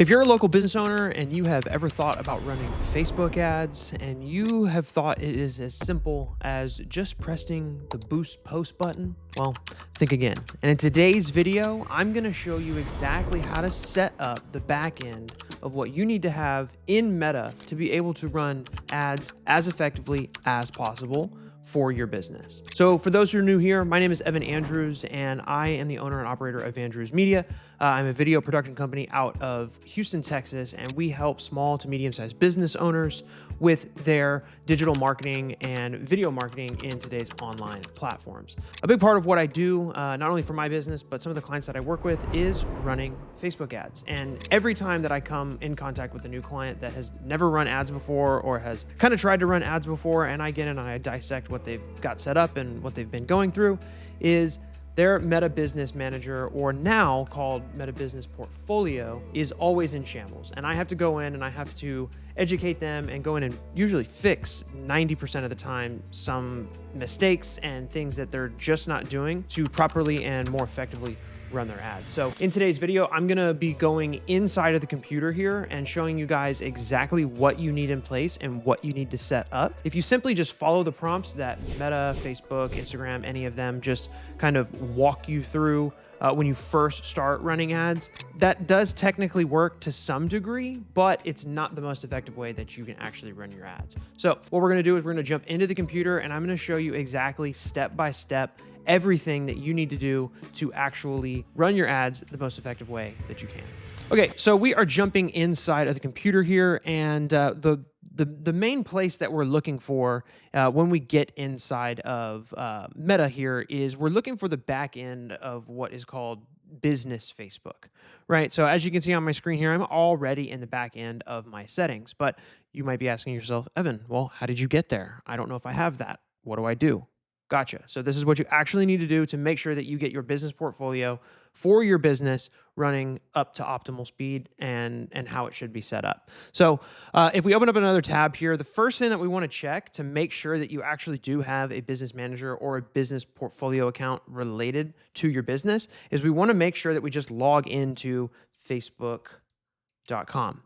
If you're a local business owner and you have ever thought about running Facebook ads and you have thought it is as simple as just pressing the boost post button, well, think again. And in today's video, I'm going to show you exactly how to set up the back end of what you need to have in Meta to be able to run ads as effectively as possible for your business. So for those who are new here, my name is Evan Andrews, and I am the owner and operator of Andrews Media. I'm a video production company out of Houston, Texas, and we help small to medium-sized business owners with their digital marketing and video marketing in today's online platforms. A big part of what I do, not only for my business, but some of the clients that I work with, is running Facebook ads. And every time that I come in contact with a new client that has never run ads before or has kind of tried to run ads before, and I get in and I dissect what they've got set up and what they've been going through, is their Meta Business Manager, or now called Meta Business Portfolio, is always in shambles. And I have to go in and I have to educate them and go in and usually fix 90% of the time some mistakes and things that they're just not doing to properly and more effectively run their ads. So in today's video, I'm gonna be going inside of the computer here and showing you guys exactly what you need in place and what you need to set up. If you simply just follow the prompts that Meta, Facebook, Instagram, any of them just kind of walk you through when you first start running ads, that does technically work to some degree, but it's not the most effective way that you can actually run your ads. So what we're gonna do is we're gonna jump into the computer and I'm gonna show you exactly step by step everything that you need to do to actually run your ads the most effective way that you can. Okay, so we are jumping inside of the computer here, and the main place that we're looking for when we get inside of Meta here is we're looking for the back end of what is called Business Facebook, right? So as you can see on my screen here, I'm already in the back end of my settings, but you might be asking yourself, Evan, well, how did you get there? I don't know if I have that. What do I do? Gotcha. So this is what you actually need to do to make sure that you get your business portfolio for your business running up to optimal speed and how it should be set up. So if we open up another tab here, the first thing that we want to check to make sure that you actually do have a business manager or a business portfolio account related to your business is we want to make sure that we just log into facebook.com.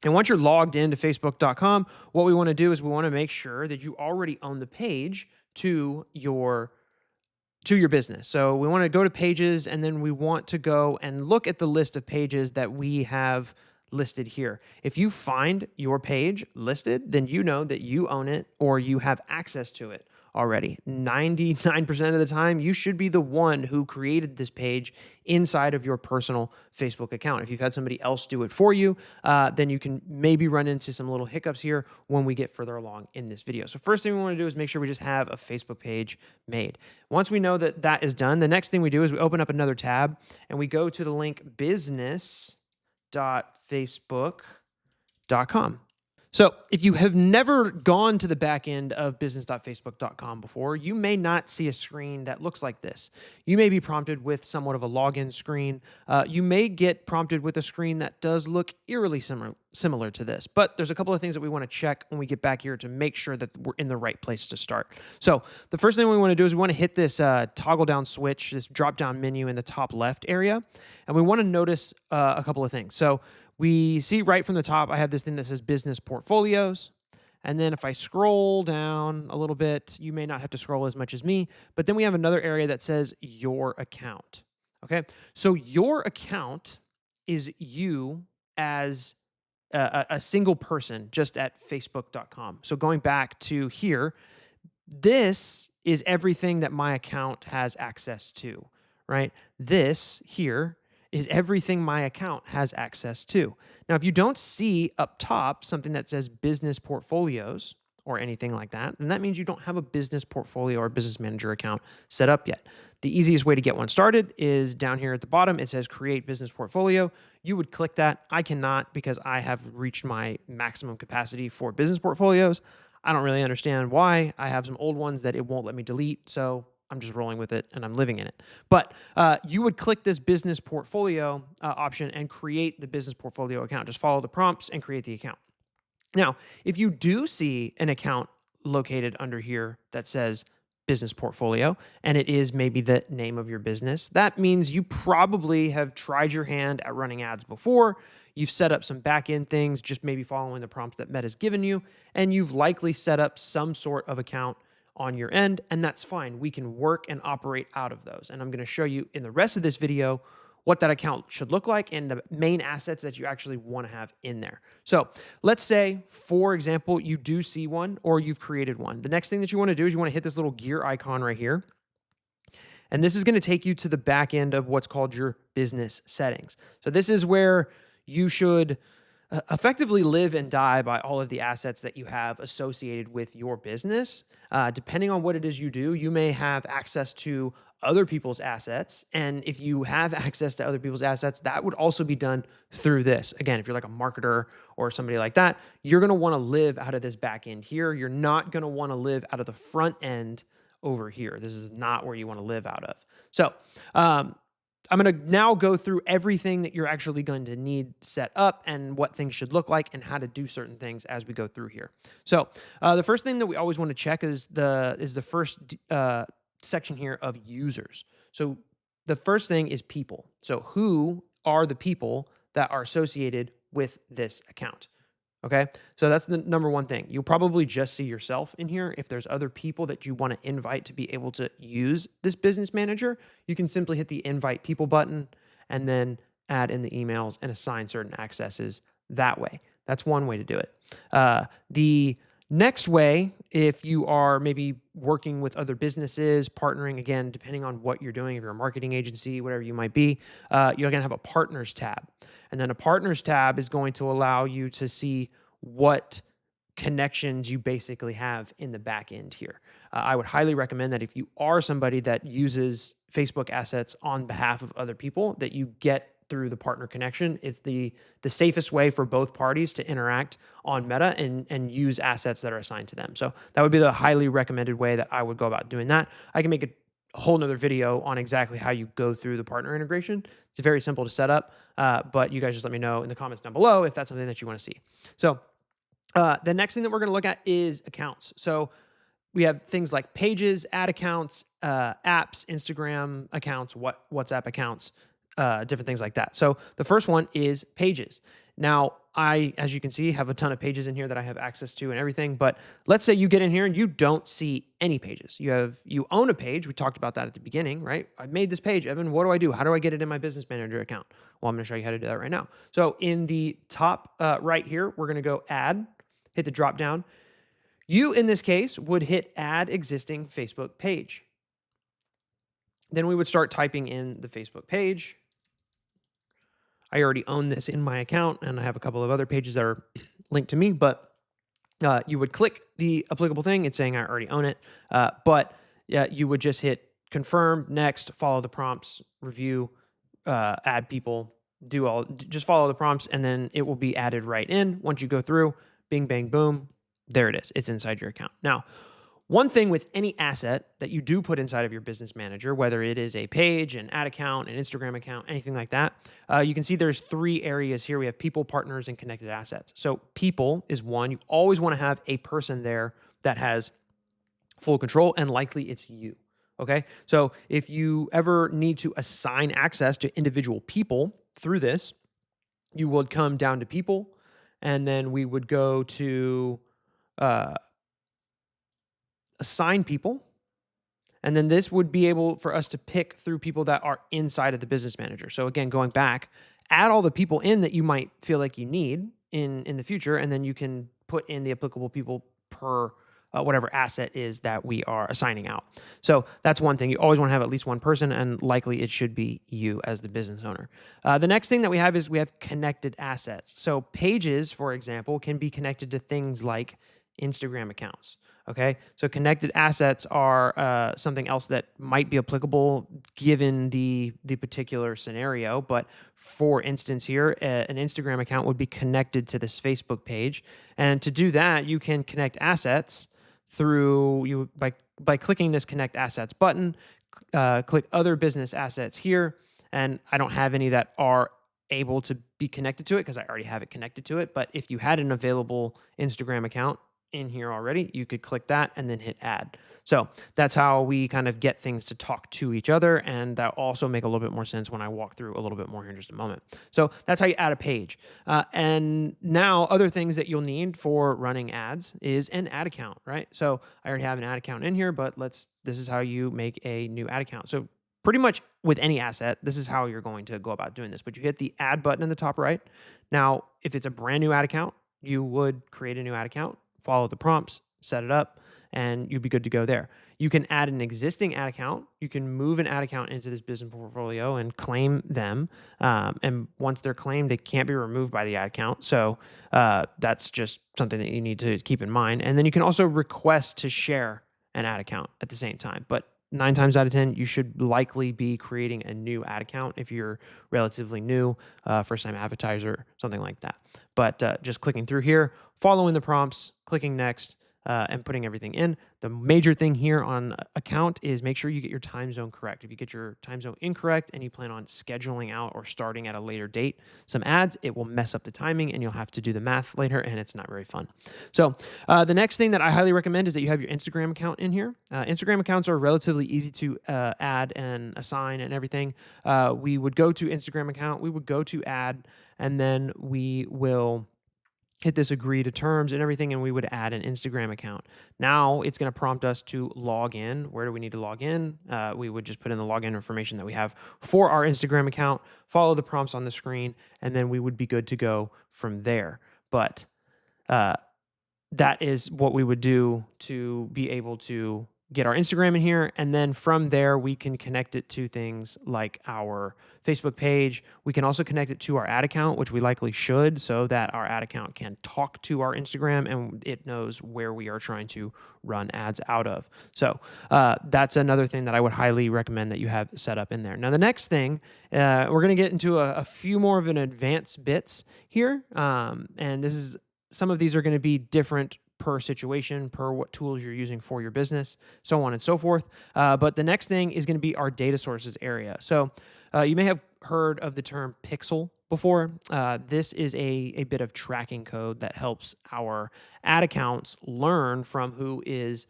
And once you're logged into facebook.com, what we want to do is we want to make sure that you already own the page to your business. So we want to go to pages, and then we want to go and look at the list of pages that we have listed here. If you find your page listed, then you know that you own it or you have access to it already. 99% of the time, you should be the one who created this page inside of your personal Facebook account. If you've had somebody else do it for you, then you can maybe run into some little hiccups here when we get further along in this video. So first thing we want to do is make sure we just have a Facebook page made. Once we know that that is done, the next thing we do is we open up another tab and we go to the link business.facebook.com. So if you have never gone to the back end of business.facebook.com before, you may not see a screen that looks like this. You may be prompted with somewhat of a login screen. You may get prompted with a screen that does look eerily similar to this, but there's a couple of things that we want to check when we get back here to make sure that we're in the right place to start. So the first thing we want to do is we want to hit this toggle down switch, this drop down menu in the top left area, and we want to notice a couple of things. So we see right from the top, I have this thing that says Business Portfolios. And then if I scroll down a little bit, you may not have to scroll as much as me, but then we have another area that says Your Account. Okay, so your account is you as a single person just at facebook.com. So going back to here, this is everything that my account has access to, right? This here is everything my account has access to. Now, if you don't see up top something that says business portfolios or anything like that, then that means you don't have a business portfolio or business manager account set up yet. The easiest way to get one started is down here at the bottom. It says create business portfolio. You would click that. I cannot because I have reached my maximum capacity for business portfolios. I don't really understand why. I have some old ones that it won't let me delete, so I'm just rolling with it and I'm living in it. But you would click this business portfolio option and create the business portfolio account. Just follow the prompts and create the account. Now, if you do see an account located under here that says business portfolio, and it is maybe the name of your business, that means you probably have tried your hand at running ads before. You've set up some back end things, just maybe following the prompts that Meta's given you, and you've likely set up some sort of account on your end, and that's fine. We can work and operate out of those. And I'm going to show you in the rest of this video what that account should look like and the main assets that you actually want to have in there. So let's say, for example, you do see one or you've created one. The next thing that you want to do is you want to hit this little gear icon right here. And this is going to take you to the back end of what's called your business settings. So this is where you should effectively live and die by all of the assets that you have associated with your business. Depending on what it is you do, you may have access to other people's assets. And if you have access to other people's assets, that would also be done through this. Again, if you're like a marketer or somebody like that, you're going to want to live out of this back end here. You're not going to want to live out of the front end over here. This is not where you want to live out of. So, I'm going to now go through everything that you're actually going to need set up and what things should look like and how to do certain things as we go through here. So the first thing that we always want to check is the first section here of users. So the first thing is people. So who are the people that are associated with this account? Okay, so that's the number one thing. You'll probably just see yourself in here. If there's other people that you want to invite to be able to use this business manager, you can simply hit the invite people button and then add in the emails and assign certain accesses that way. That's one way to do it. The next way, if you are maybe working with other businesses, partnering, again, depending on what you're doing, if you're a marketing agency, whatever you might be, you're going to have a partners tab. And then a partners tab is going to allow you to see what connections you basically have in the back end here. I would highly recommend that if you are somebody that uses Facebook assets on behalf of other people, that you get through the partner connection. It's the safest way for both parties to interact on Meta and use assets that are assigned to them. So that would be the highly recommended way that I would go about doing that. I can make a whole nother video on exactly how you go through the partner integration. It's very simple to set up, but you guys just let me know in the comments down below if that's something that you want to see. So the next thing that we're going to look at is accounts. So we have things like pages, ad accounts, apps, Instagram accounts, WhatsApp accounts, different things like that. So the first one is pages. Now, I, as you can see, have a ton of pages in here that I have access to and everything, but let's say you get in here and you don't see any pages. You own a page. We talked about that at the beginning, right? I made this page, Evan. What do I do? How do I get it in my business manager account? Well, I'm going to show you how to do that right now. So in the top right here, we're going to go add, hit the drop down. You, in this case, would hit add existing Facebook page. Then we would start typing in the Facebook page. I already own this in my account, and I have a couple of other pages that are linked to me, but you would click the applicable thing. It's saying I already own it, but you would just hit confirm, next, follow the prompts, review, add people, just follow the prompts, and then it will be added right in. Once you go through, bing, bang, boom, there it is. It's inside your account. Now, one thing with any asset that you do put inside of your business manager, whether it is a page, an ad account, an Instagram account, anything like that, you can see there's 3 areas here. We have people, partners, and connected assets. So people is one. You always want to have a person there that has full control, and likely it's you. Okay? So if you ever need to assign access to individual people through this, you would come down to people, and then we would go to assign people. And then this would be able for us to pick through people that are inside of the business manager. So again, going back, add all the people in that you might feel like you need in the future, and then you can put in the applicable people per whatever asset is that we are assigning out. So that's one thing. You always want to have at least one person, and likely it should be you as the business owner. The next thing that we have is we have connected assets. So pages, for example, can be connected to things like Instagram accounts. Okay, so connected assets are something else that might be applicable given the particular scenario. But for instance here, an Instagram account would be connected to this Facebook page. And to do that, you can connect assets through by clicking this Connect Assets button, click Other Business Assets here. And I don't have any that are able to be connected to it because I already have it connected to it. But if you had an available Instagram account, in here already, you could click that and then hit add. So that's how we kind of get things to talk to each other. And that also make a little bit more sense when I walk through a little bit more here in just a moment. So that's how you add a page. And now other things that you'll need for running ads is an ad account, right? So I already have an ad account in here, but this is how you make a new ad account. So pretty much with any asset, this is how you're going to go about doing this. But you hit the add button in the top right. Now, if it's a brand new ad account, you would create a new ad account, follow the prompts, set it up, and you'd be good to go there. You can add an existing ad account. You can move an ad account into this business portfolio and claim them. And once they're claimed, they can't be removed by the ad account. So that's just something that you need to keep in mind. And then you can also request to share an ad account at the same time. But 9 times out of 10, you should likely be creating a new ad account if you're relatively new, first-time advertiser, something like that. But just clicking through here, following the prompts, clicking next, and putting everything in. The major thing here on account is make sure you get your time zone correct. If you get your time zone incorrect and you plan on scheduling out or starting at a later date some ads, it will mess up the timing and you'll have to do the math later, and it's not very fun. So the next thing that I highly recommend is that you have your Instagram account in here. Instagram accounts are relatively easy to add and assign and everything. We would go to Instagram account, we would go to add, and then we will hit this agree to terms and everything, and we would add an Instagram account. Now it's going to prompt us to log in. Where do we need to log in? We would just put in the login information that we have for our Instagram account, follow the prompts on the screen, and then we would be good to go from there. But that is what we would do to be able to get our Instagram in here. And then from there, we can connect it to things like our Facebook page. We can also connect it to our ad account, which we likely should, so that our ad account can talk to our Instagram and it knows where we are trying to run ads out of. So that's another thing that I would highly recommend that you have set up in there. Now, the next thing, we're going to get into a few more of an advanced bits here. And some of these are going to be different per situation, per what tools you're using for your business, so on and so forth. But the next thing is going to be our data sources area. So you may have heard of the term pixel before. This is a bit of tracking code that helps our ad accounts learn from who is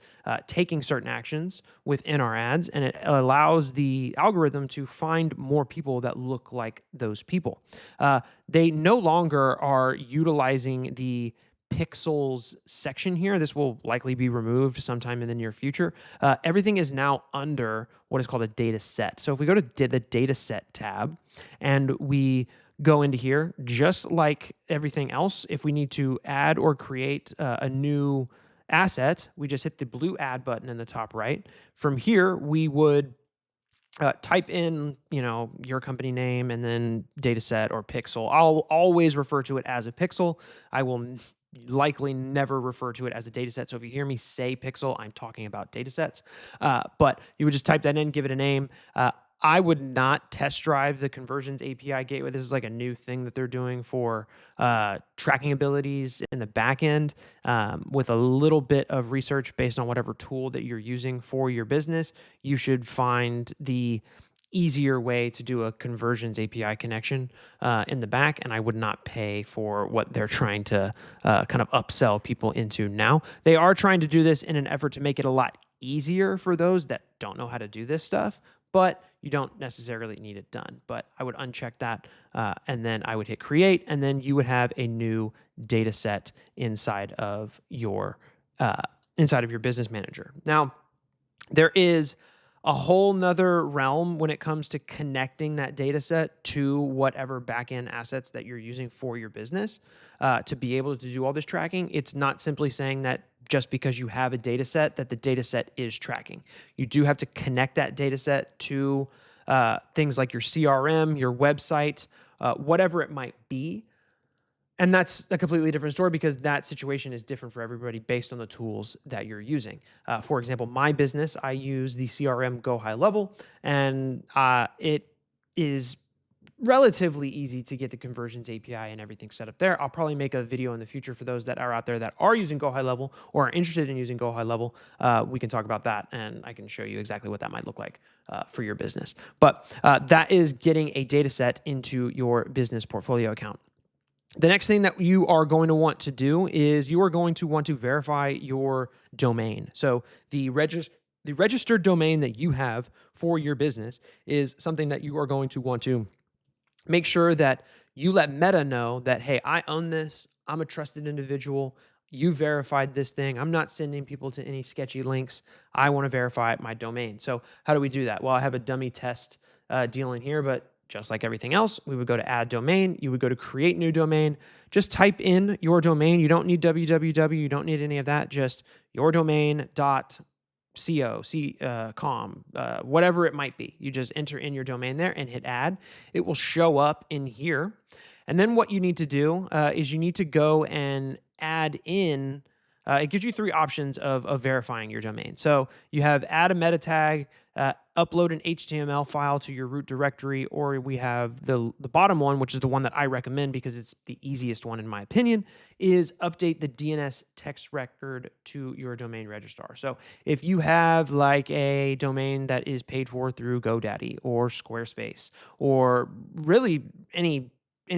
taking certain actions within our ads, and it allows the algorithm to find more people that look like those people. They no longer are utilizing the pixels section here. This will likely be removed sometime in the near future. Everything is now under what is called a data set. So if we go to the data set tab and we go into here, just like everything else, if we need to add or create a new asset, we just hit the blue add button in the top right. From here, we would type in, your company name and then data set or pixel. I'll always refer to it as a pixel. I will likely never refer to it as a data set. So if you hear me say pixel, I'm talking about data sets. But you would just type that in, give it a name. I would not test drive the Conversions API gateway. This is like a new thing that they're doing for tracking abilities in the back end. With a little bit of research based on whatever tool that you're using for your business, you should find the easier way to do a Conversions API connection in the back, and I would not pay for what they're trying to kind of upsell people into now. They are trying to do this in an effort to make it a lot easier for those that don't know how to do this stuff, but you don't necessarily need it done. But I would uncheck that, and then I would hit create, and then you would have a new data set inside of your business manager. Now, there is a whole nother realm when it comes to connecting that data set to whatever backend assets that you're using for your business to be able to do all this tracking. It's not simply saying that just because you have a data set that the data set is tracking. You do have to connect that data set to things like your CRM, your website, whatever it might be. And that's a completely different story because that situation is different for everybody based on the tools that you're using. For example, my business, I use the CRM Go High Level, and it is relatively easy to get the Conversions API and everything set up there. I'll probably make a video in the future for those that are out there that are using Go High Level or are interested in using Go High Level. We can talk about that, and I can show you exactly what that might look like for your business. But that is getting a data set into your business portfolio account. The next thing that you are going to want to do is you are going to want to verify your domain. So the registered domain that you have for your business is something that you are going to want to make sure that you let Meta know that, hey, I own this. I'm a trusted individual. You verified this thing. I'm not sending people to any sketchy links. I want to verify my domain. So how do we do that? Well, I have a dummy test deal in here, but just like everything else, we would go to add domain. You would go to create new domain. Just type in your domain. You don't need www. You don't need any of that. Just your domain dot com, whatever it might be. You just enter in your domain there and hit add. It will show up in here. And then what you need to do is you need to go and add in. It gives you three options of verifying your domain. So you have add a meta tag, upload an HTML file to your root directory, or we have the bottom one, which is the one that I recommend because it's the easiest one in my opinion, is update the DNS text record to your domain registrar. So if you have like a domain that is paid for through GoDaddy or Squarespace or really any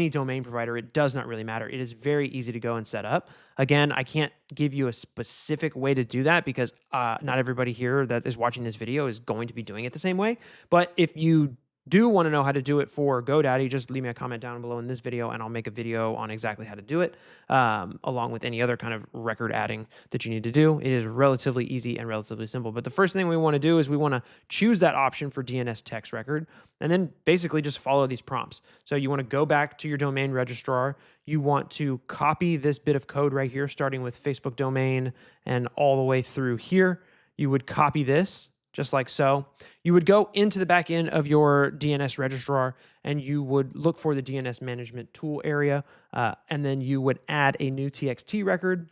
domain provider, it does not really matter. It is very easy to go and set up. Again, I can't give you a specific way to do that because not everybody here that is watching this video is going to be doing it the same way. But if you do want to know how to do it for GoDaddy, just leave me a comment down below in this video and I'll make a video on exactly how to do it, along with any other kind of record adding that you need to do. It is relatively easy and relatively simple. But the first thing we want to do is we want to choose that option for DNS text record and then basically just follow these prompts. So you want to go back to your domain registrar. You want to copy this bit of code right here, starting with Facebook domain and all the way through here. You would copy this just like so. You would go into the back end of your DNS registrar and you would look for the DNS management tool area, and then you would add a new TXT record.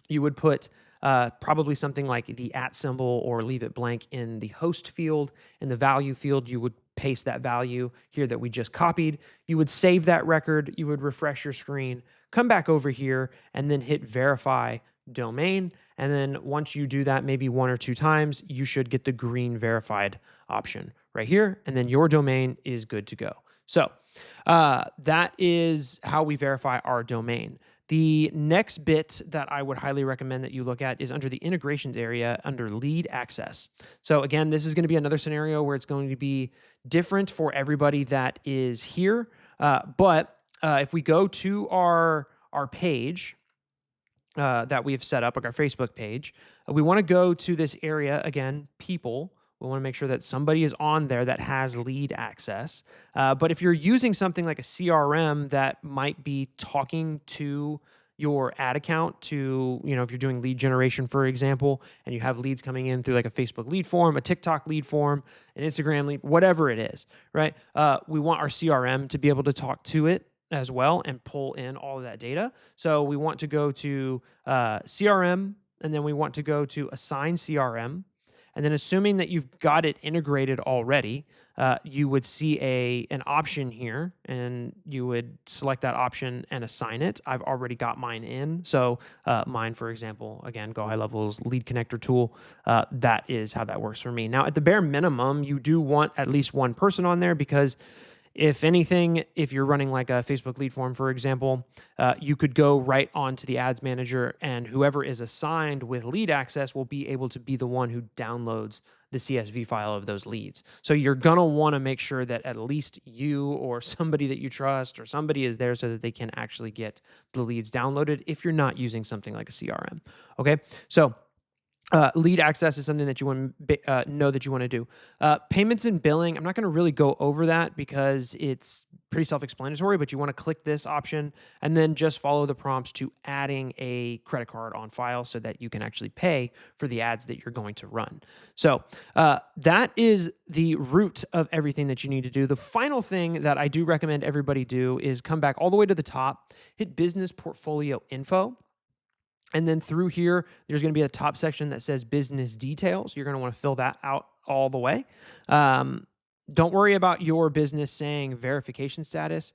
You would put probably something like the @ symbol or leave it blank in the host field. In the value field, you would paste that value here that we just copied. You would save that record. You would refresh your screen, come back over here, and then hit verify domain. And then once you do that maybe one or two times, you should get the green verified option right here. And then your domain is good to go. So that is how we verify our domain. The next bit that I would highly recommend that you look at is under the integrations area under lead access. So again, this is going to be another scenario where it's going to be different for everybody that is here. But if we go to our page, that we've set up, like our Facebook page, we want to go to this area again, people. We want to make sure that somebody is on there that has lead access. But if you're using something like a CRM that might be talking to your ad account to, if you're doing lead generation, for example, and you have leads coming in through like a Facebook lead form, a TikTok lead form, an Instagram lead, whatever it is, right? We want our CRM to be able to talk to it as well and pull in all of that data. So we want to go to CRM, and then we want to go to assign CRM. And then assuming that you've got it integrated already, you would see an option here, and you would select that option and assign it. I've already got mine in. So mine, for example, again, Go High Level's lead connector tool, that is how that works for me. Now, at the bare minimum, you do want at least one person on there because if anything, if you're running like a Facebook lead form, for example, you could go right onto the ads manager and whoever is assigned with lead access will be able to be the one who downloads the CSV file of those leads. So you're going to want to make sure that at least you or somebody that you trust or somebody is there so that they can actually get the leads downloaded if you're not using something like a CRM. Okay, so lead access is something that you want to know that you want to do. Payments and billing, I'm not going to really go over that because it's pretty self-explanatory, but you want to click this option and then just follow the prompts to adding a credit card on file so that you can actually pay for the ads that you're going to run. So that is the root of everything that you need to do. The final thing that I do recommend everybody do is come back all the way to the top, hit business portfolio info. And then through here, there's going to be a top section that says business details. You're going to want to fill that out all the way. Don't worry about your business saying verification status.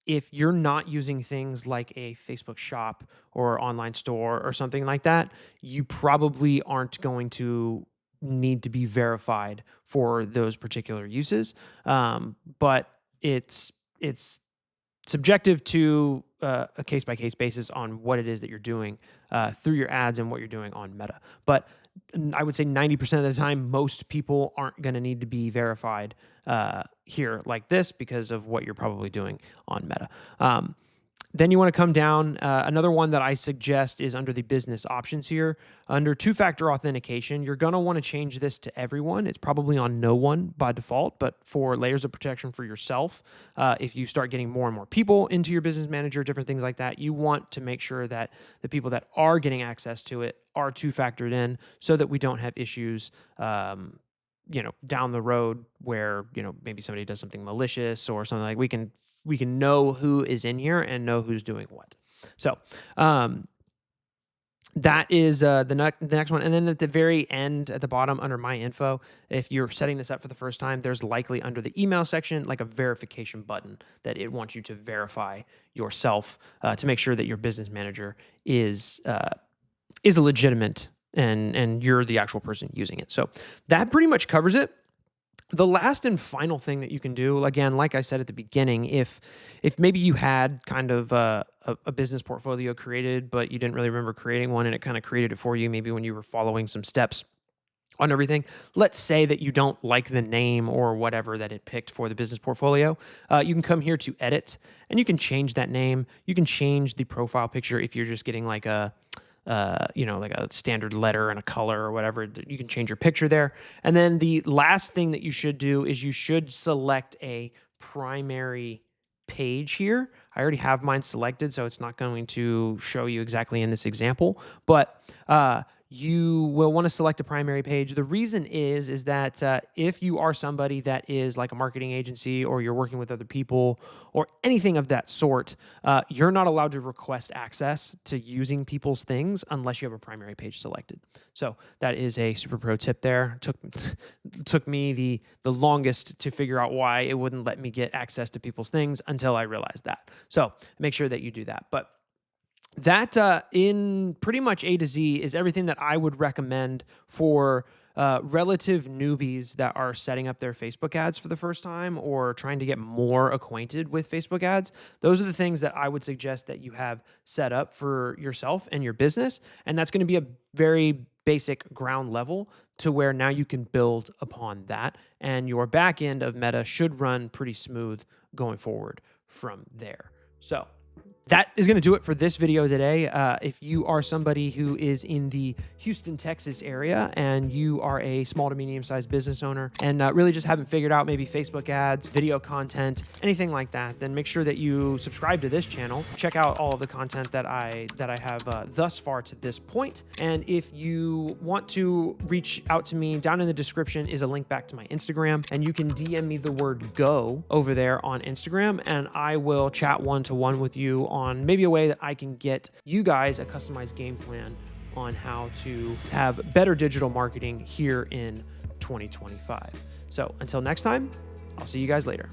If you're not using things like a Facebook shop or online store or something like that, you probably aren't going to need to be verified for those particular uses. But it's subjective to a case-by-case basis on what it is that you're doing through your ads and what you're doing on Meta. But I would say 90% of the time, most people aren't going to need to be verified here like this because of what you're probably doing on Meta. Then you want to come down. Another one that I suggest is under the business options here. Under two-factor authentication, you're going to want to change this to everyone. It's probably on no one by default, but for layers of protection for yourself, if you start getting more and more people into your business manager, different things like that, you want to make sure that the people that are getting access to it are two-factored in so that we don't have issues down the road where, maybe somebody does something malicious or something. Like we can know who is in here and know who's doing what. So that is the next one. And then at the very end, at the bottom under my info, if you're setting this up for the first time, there's likely under the email section, like a verification button that it wants you to verify yourself to make sure that your business manager is a legitimate and you're the actual person using it. So that pretty much covers it. The last and final thing that you can do, again, like I said at the beginning, if maybe you had kind of a business portfolio created, but you didn't really remember creating one and it kind of created it for you, maybe when you were following some steps on everything. Let's say that you don't like the name or whatever that it picked for the business portfolio. You can come here to edit and you can change that name. You can change the profile picture if you're just getting like a standard letter and a color or whatever. You can change your picture there. And then the last thing that you should do is you should select a primary page here. I already have mine selected, so it's not going to show you exactly in this example, but you will want to select a primary page. The reason is that if you are somebody that is like a marketing agency or you're working with other people or anything of that sort, you're not allowed to request access to using people's things unless you have a primary page selected. So that is a super pro tip there. Took me the longest to figure out why it wouldn't let me get access to people's things until I realized that. So make sure that you do that. But that in pretty much A to Z is everything that I would recommend for relative newbies that are setting up their Facebook ads for the first time or trying to get more acquainted with Facebook ads. Those are the things that I would suggest that you have set up for yourself and your business. And that's going to be a very basic ground level to where now you can build upon that. And your back end of Meta should run pretty smooth going forward from there. So that is going to do it for this video today. If you are somebody who is in the Houston, Texas area and you are a small to medium-sized business owner and really just haven't figured out maybe Facebook ads, video content, anything like that, then make sure that you subscribe to this channel. Check out all of the content that I have thus far to this point. And if you want to reach out to me, down in the description is a link back to my Instagram, and you can DM me the word "go" over there on Instagram, and I will chat one-to-one with you on maybe a way that I can get you guys a customized game plan on how to have better digital marketing here in 2025. So until next time, I'll see you guys later.